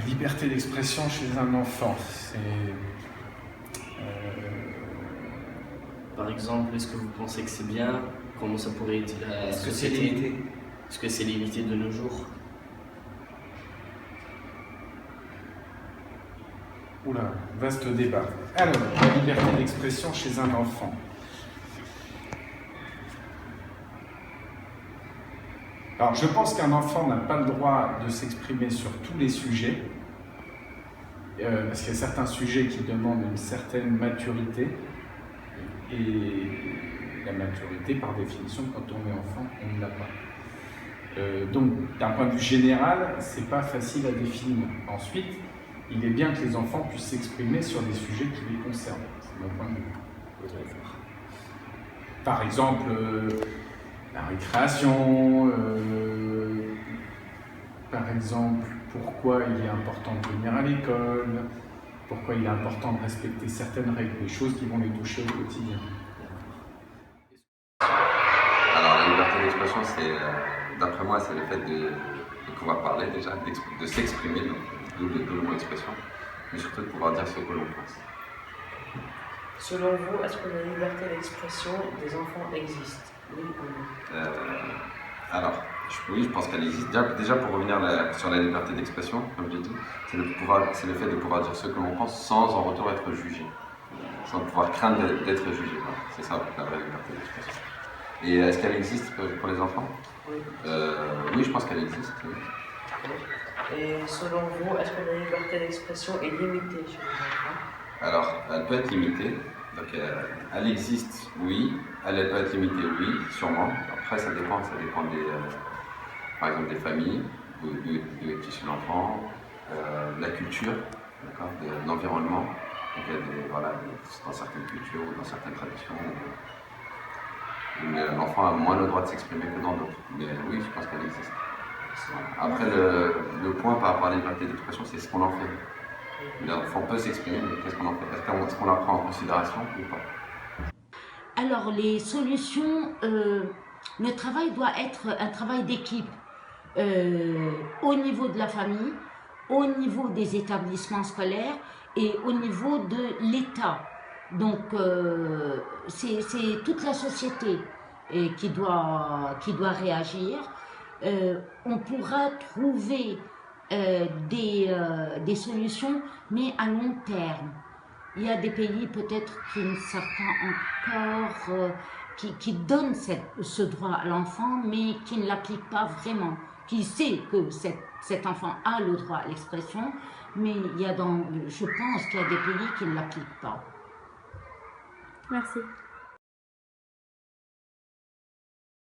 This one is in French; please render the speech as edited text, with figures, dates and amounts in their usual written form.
liberté d'expression chez un enfant, c'est... Par exemple, est-ce que vous pensez que c'est bien? Comment ça pourrait être la Est-ce que c'est société? limité? Est-ce que c'est limité de nos jours? Oula, vaste débat. Alors, la liberté d'expression chez un enfant. Alors, je pense qu'un enfant n'a pas le droit de s'exprimer sur tous les sujets, parce qu'il y a certains sujets qui demandent une certaine maturité, et la maturité, par définition, quand on est enfant, on ne l'a pas. Donc, d'un point de vue général, c'est pas facile à définir. Ensuite, il est bien que les enfants puissent s'exprimer sur des sujets qui les concernent. C'est mon point de vue. Par exemple, la récréation, par exemple, pourquoi il est important de venir à l'école, pourquoi il est important de respecter certaines règles, des choses qui vont les toucher au quotidien. Alors, la liberté d'expression, c'est, d'après moi, c'est le fait de pouvoir parler déjà, de s'exprimer, d'où le mot expression, mais surtout de pouvoir dire ce que l'on pense. Selon vous, est-ce que la liberté d'expression des enfants existe? Oui ou non? Alors, oui, je pense qu'elle existe. Déjà pour revenir sur la liberté d'expression, comme j'ai dit, c'est le fait de pouvoir dire ce que l'on pense sans en retour être jugé, sans pouvoir craindre d'être jugé. Voilà. C'est ça la vraie liberté d'expression. Et est-ce qu'elle existe pour les enfants? Oui. Oui, je pense qu'elle existe. Oui. Et selon vous, est-ce que la liberté d'expression est limitée chez les enfants? Alors, elle peut être limitée. Donc, elle existe, oui. Elle peut être limitée, oui, sûrement. Après, ça dépend par exemple, des familles, d'où est issu l'enfant, de la culture, de l'environnement. Donc, il y a dans certaines cultures ou dans certaines traditions, l'enfant a moins le droit de s'exprimer que dans d'autres. Mais oui, je pense qu'elle existe. Après, le point par rapport à la liberté d'expression, c'est ce qu'on en fait. L'enfant peut s'exprimer, mais qu'est-ce qu'on en fait? Est-ce qu'on la prend en considération ou pas? Alors, les solutions, le travail doit être un travail d'équipe au niveau de la famille, au niveau des établissements scolaires et au niveau de l'État. Donc, c'est toute la société qui doit réagir. On pourra trouver des solutions, mais à long terme. Il y a des pays peut-être qui ne savent pas encore, qui donnent ce droit à l'enfant, mais qui ne l'appliquent pas vraiment, qui sait que cet enfant a le droit à l'expression, mais je pense qu'il y a des pays qui ne l'appliquent pas. Merci.